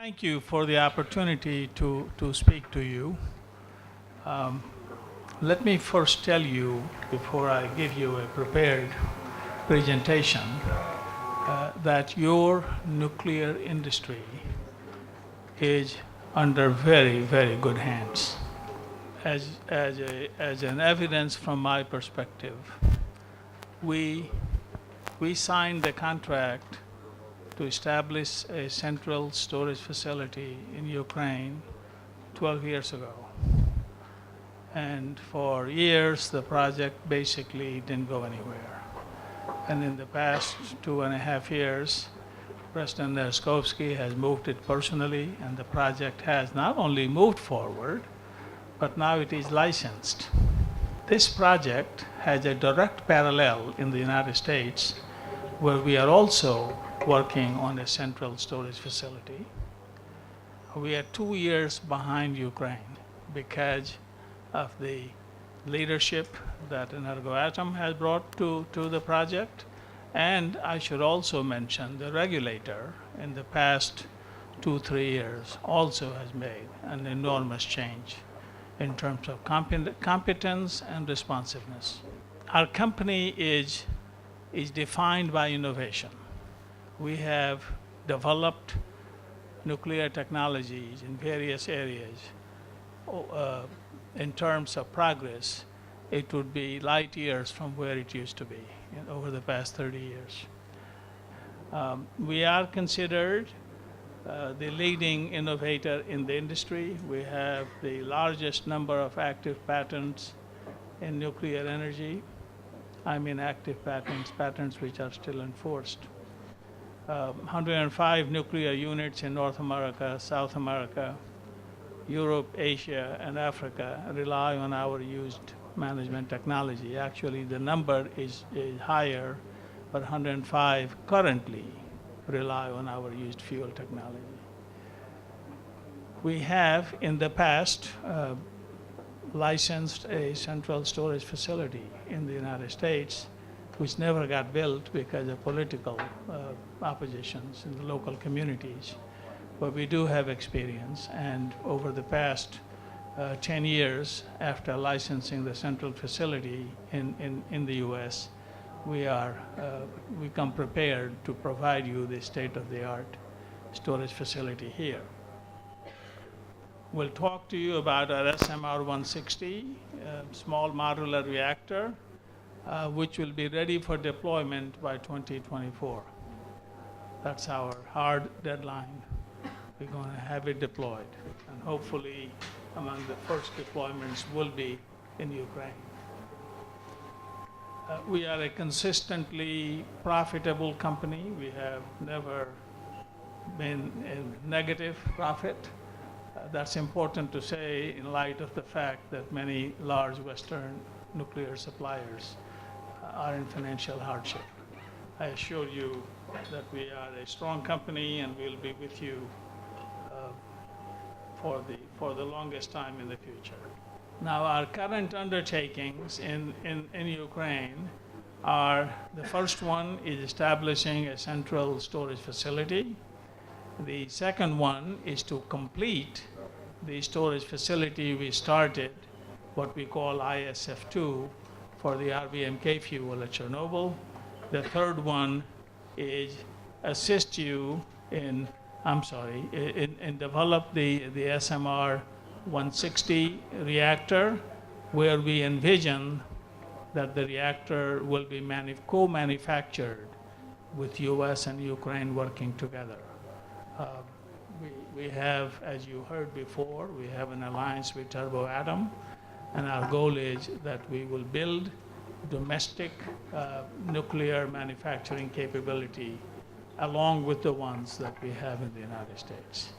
Thank you for the opportunity to speak to you. Let me first tell you, before I give you a prepared presentation, that your nuclear industry is under very, very good hands. As an evidence from my perspective, we signed the contract to establish a central storage facility in Ukraine 12 years ago. And for years, the project basically didn't go anywhere. And in the past 2.5 years, President Nerskovsky has moved it personally, and the project has not only moved forward, but now it is licensed. This project has a direct parallel in the United States, where we are also working on a central storage facility. We are 2 years behind Ukraine because of the leadership that Energoatom has brought to the project. And I should also mention the regulator in the past 2-3 years also has made an enormous change in terms of competence and responsiveness. Our company is defined by innovation. We have developed nuclear technologies in various areas. In terms of progress, it would be light years from where it used to be over the past 30 years. We are considered the leading innovator in the industry. We have the largest number of active patents in nuclear energy. I mean active patents which are still enforced. 105 nuclear units in North America, South America, Europe, Asia, and Africa rely on our used management technology. Actually, the number is higher, but 105 currently rely on our used fuel technology. We have, in the past, licensed a central storage facility in the United States, which never got built because of political oppositions in the local communities. But we do have experience, and over the past 10 years after licensing the central facility in the US, we come prepared to provide you the state-of-the-art storage facility here. We'll talk to you about our SMR 160 small modular reactor, which will be ready for deployment by 2024. That's our hard deadline. We're going to have it deployed, and hopefully among the first deployments will be in Ukraine. We are a consistently profitable company. We have never been in negative profit. That's important to say in light of the fact that many large Western nuclear suppliers are in financial hardship. I assure you that we are a strong company, and we'll be with you for the longest time in the future. Now, our current undertakings in Ukraine are, the first one is establishing a central storage facility. The second one is to complete the storage facility we started, what we call ISF2, for the RBMK fuel at Chernobyl. The third one is assist you in develop the SMR 160 reactor, where we envision that the reactor will be co-manufactured with US and Ukraine working together. We have, as you heard before, we have an alliance with Turboatom, and our goal is that we will build domestic nuclear manufacturing capability along with the ones that we have in the United States.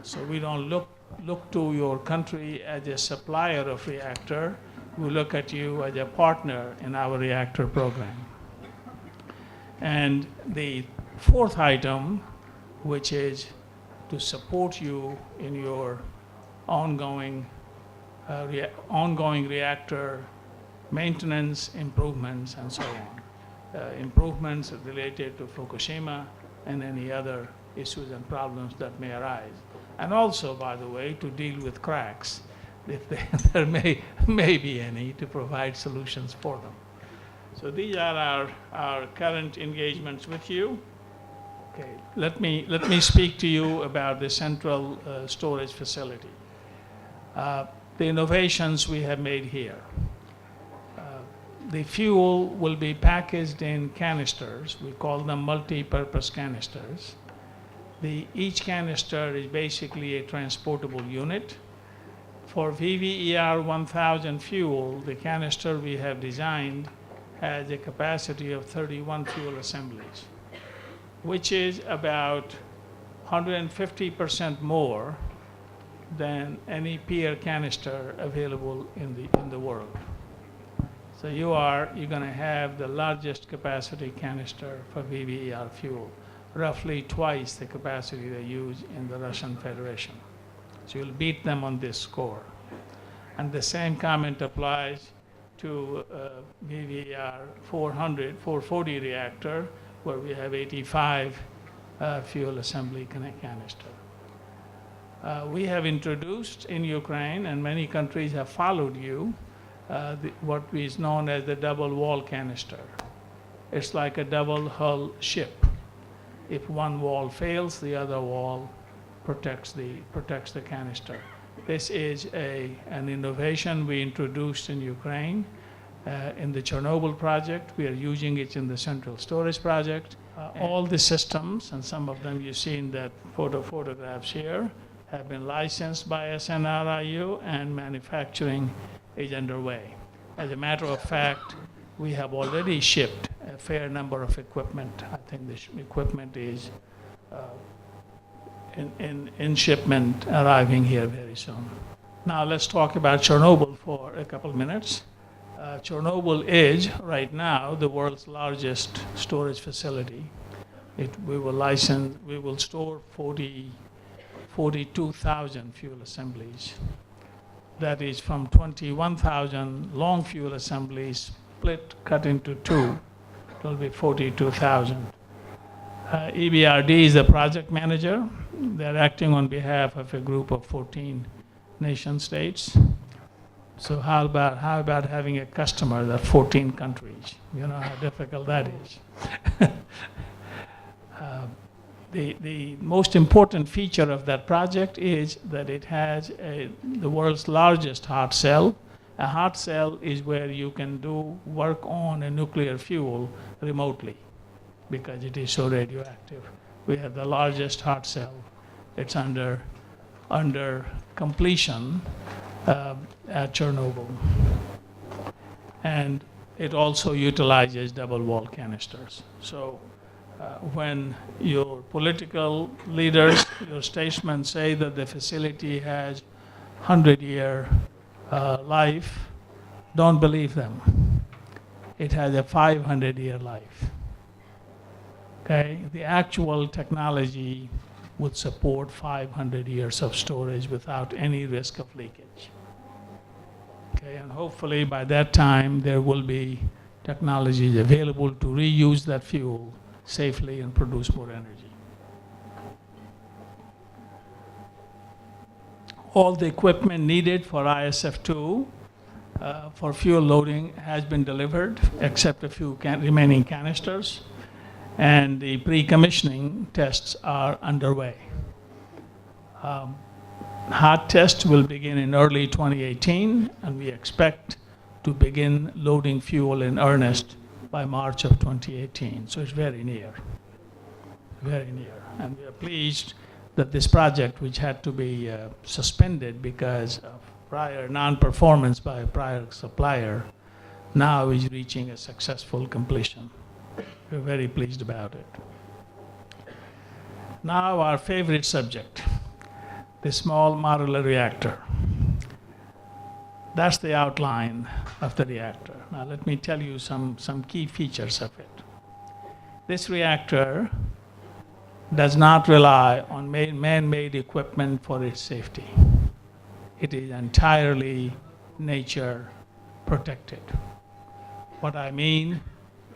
So we don't look to your country as a supplier of reactor. We look at you as a partner in our reactor program. And the fourth item, which is to support you in your ongoing reactor maintenance, improvements, and so on. Improvements related to Fukushima and any other issues and problems that may arise. And also, by the way, to deal with cracks, if there may be any, to provide solutions for them. So these are our current engagements with you. Okay, let me speak to you about the central storage facility. The innovations we have made here. The fuel will be packaged in canisters. We call them multi-purpose canisters. Each canister is basically a transportable unit. For VVER 1000 fuel, the canister we have designed has a capacity of 31 fuel assemblies, which is about 150% more than any peer canister available in the world. So you're going to have the largest capacity canister for VVER fuel, roughly twice the capacity they use in the Russian Federation. So you'll beat them on this score. And the same comment applies to VVER 440 reactor, where we have 85 fuel assembly canister. We have introduced in Ukraine, and many countries have followed you, what is known as the double wall canister. It's like a double hull ship. If one wall fails, the other wall protects the canister. This is an innovation we introduced in Ukraine in the Chernobyl project. We are using it in the central storage project. All the systems, and some of them you see in that photographs here, have been licensed by SNRIU, and manufacturing is underway. As a matter of fact, we have already shipped a fair number of equipment. I think the equipment is in shipment, arriving here very soon. Now let's talk about Chernobyl for a couple minutes. Chernobyl is right now the world's largest storage facility. We will store 42,000 fuel assemblies. That is from 21,000 long fuel assemblies cut into two. It will be 42,000. EBRD is the project manager. They're acting on behalf of a group of 14 nation states. So how about having a customer that 14 countries? You know how difficult that is. The most important feature of that project is that it has the world's largest hot cell. A hot cell is where you can do work on a nuclear fuel remotely because it is so radioactive. We have the largest hot cell. It's under completion at Chernobyl. And it also utilizes double wall canisters. So when your political leaders, your statesmen say that the facility has 100-year life, don't believe them. It has a 500-year life. Okay? The actual technology would support 500 years of storage without any risk of leakage. Okay? And hopefully by that time there will be technologies available to reuse that fuel safely and produce more energy. All the equipment needed for ISF2 for fuel loading has been delivered, except a few remaining canisters, and the pre-commissioning tests are underway. Hot test will begin in early 2018, and we expect to begin loading fuel in earnest by March of 2018. So it's very near, very near. And we are pleased that this project, which had to be suspended because of prior non-performance by a prior supplier, now is reaching a successful completion. We're very pleased about it. Now our favorite subject, the small modular reactor. That's the outline of the reactor. Now let me tell you some key features of it. This reactor does not rely on man-made equipment for its safety. It is entirely nature protected. What I mean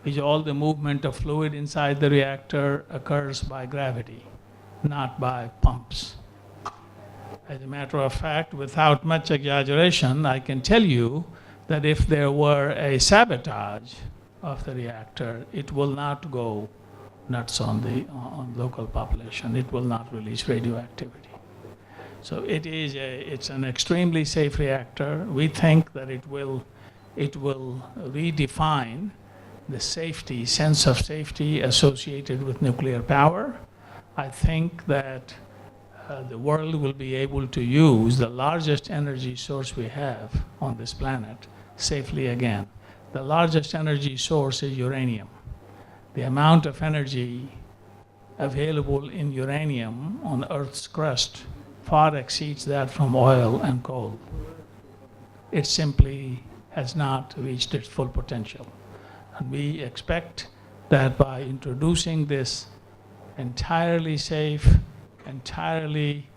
is all the movement of fluid inside the reactor occurs by gravity. not by pumps. As a matter of fact, without much exaggeration, I can tell you that if there were a sabotage of the reactor, it will not go nuts on local population. It will not release radioactivity. So it's an extremely safe reactor. We think that it will redefine the safety, sense of safety associated with nuclear power. I think that the world will be able to use the largest energy source we have on this planet safely again. The largest energy source is uranium. The amount of energy available in uranium on Earth's crust far exceeds that from oil and coal. It simply has not reached its full potential. And we expect that by introducing this entirely safe, entirely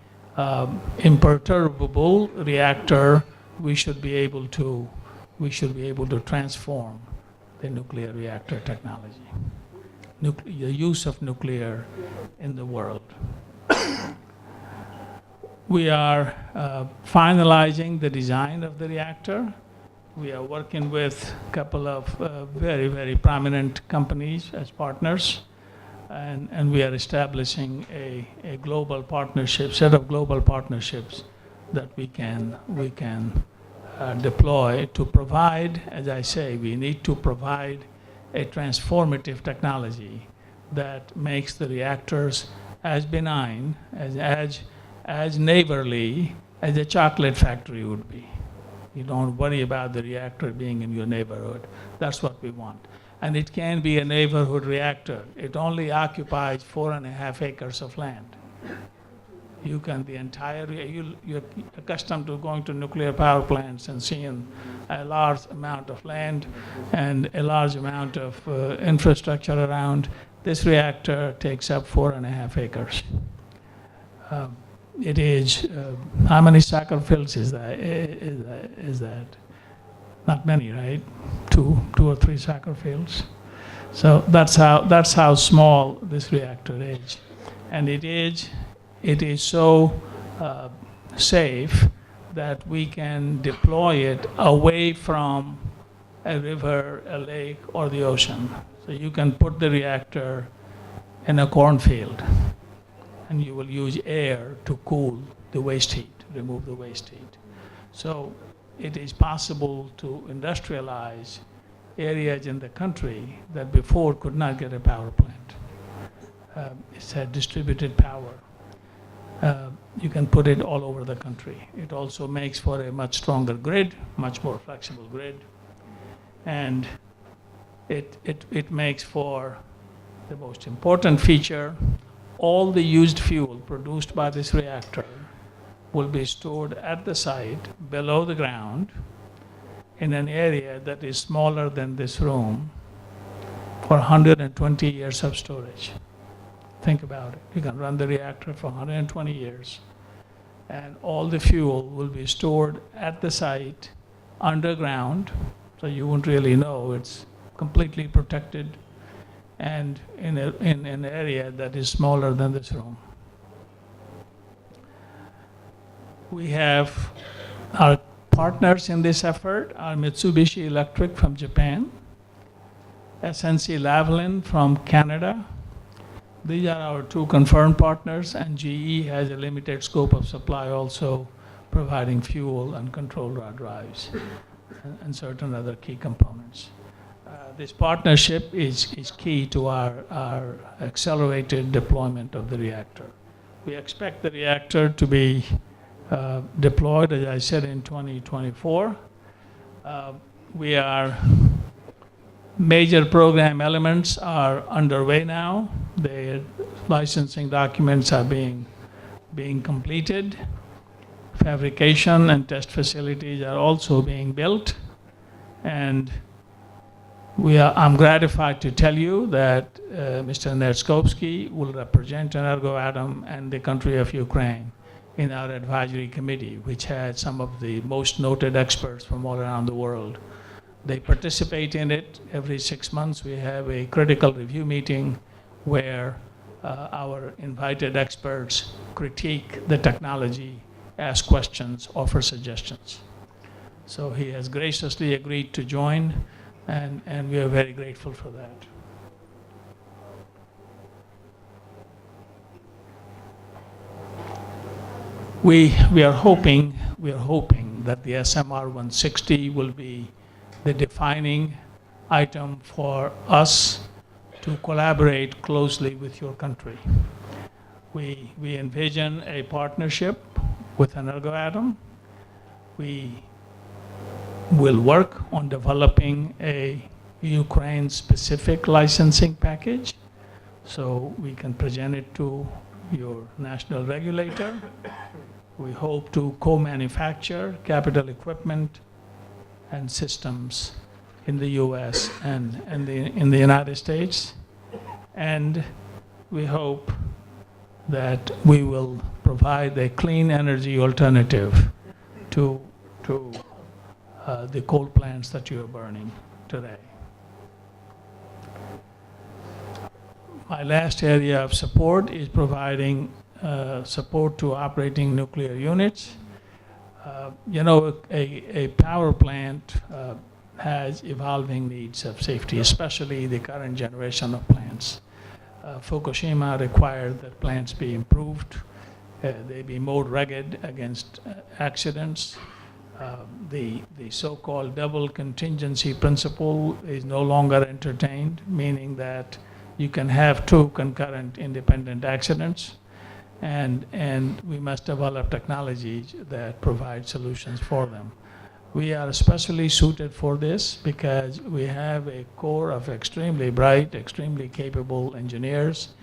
imperturbable reactor, we should be able to transform the nuclear reactor technology, the use of nuclear in the world. We are finalizing the design of the reactor. We are working with a couple of very, very prominent companies as partners, and we are establishing a global partnership, set of global partnerships that we can deploy to provide, as I say, we need to provide a transformative technology that makes the reactors as benign, as neighborly as a chocolate factory would be. You don't worry about the reactor being in your neighborhood. That's what we want. And it can be a neighborhood reactor. It only occupies 4.5 acres of land. You can, you're accustomed to going to nuclear power plants and seeing a large amount of land and a large amount of infrastructure around. This reactor takes up 4.5 acres. It is, how many soccer fields is that? Not many, right? Two or three soccer fields. So that's how small this reactor is. And it is so safe that we can deploy it away from a river, a lake, or the ocean. So you can put the reactor in a cornfield, and you will use air to cool the waste heat, remove the waste heat. So it is possible to industrialize areas in the country that before could not get a power plant. It's a distributed power. You can put it all over the country. It also makes for a much stronger grid, much more flexible grid, and it makes for the most important feature. All the used fuel produced by this reactor will be stored at the site below the ground in an area that is smaller than this room for 120 years of storage. Think about it. You can run the reactor for 120 years, and all the fuel will be stored at the site underground, so you won't really know. It's completely protected and in an area that is smaller than this room. We have our partners in this effort are Mitsubishi Electric from Japan, SNC Lavalin from Canada. These are our two confirmed partners, and GE has a limited scope of supply also, providing fuel and control rod drives and certain other key components. This partnership is key to our accelerated deployment of the reactor. We expect the reactor to be deployed, as I said, in 2024. Major program elements are underway now. The licensing documents are being completed. Fabrication and test facilities are also being built, and I'm gratified to tell you that Mr. Nerskovsky will represent Energoatom and the country of Ukraine in our advisory committee, which has some of the most noted experts from all around the world. They participate in it every 6 months. We have a critical review meeting where our invited experts critique the technology, ask questions, offer suggestions. So he has graciously agreed to join, and we are very grateful for that. We are hoping that the SMR 160 will be the defining item for us to collaborate closely with your country. We envision a partnership with Energoatom. We will work on developing a Ukraine-specific licensing package so we can present it to your national regulator. We hope to co-manufacture capital equipment and systems in the US and in the United States. And we hope that we will provide a clean energy alternative to the coal plants that you are burning today. My last area of support is providing support to operating nuclear units. A power plant has evolving needs of safety, especially the current generation of plants. Fukushima required that plants be improved, they be more rugged against accidents. The so-called double contingency principle is no longer entertained, meaning that you can have two concurrent independent accidents, and we must develop technologies that provide solutions for them. We are especially suited for this because we have a core of extremely bright, extremely capable engineers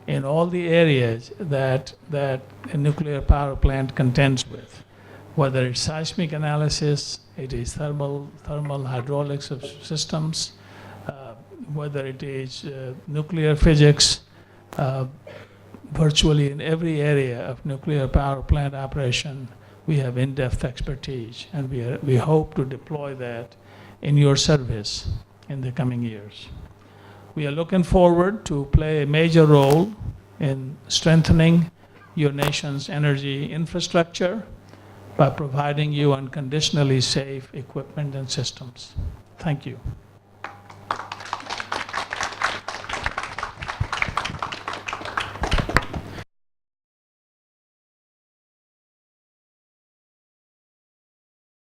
in all the areas that a nuclear power plant contends with, whether it's seismic analysis, it is thermal hydraulics of systems, whether it is nuclear physics. Virtually in every area of nuclear power plant operation, we have in-depth expertise, and we hope to deploy that in your service in the coming years. We are looking forward to play a major role in strengthening your nation's energy infrastructure by providing you unconditionally safe equipment and systems. Thank you.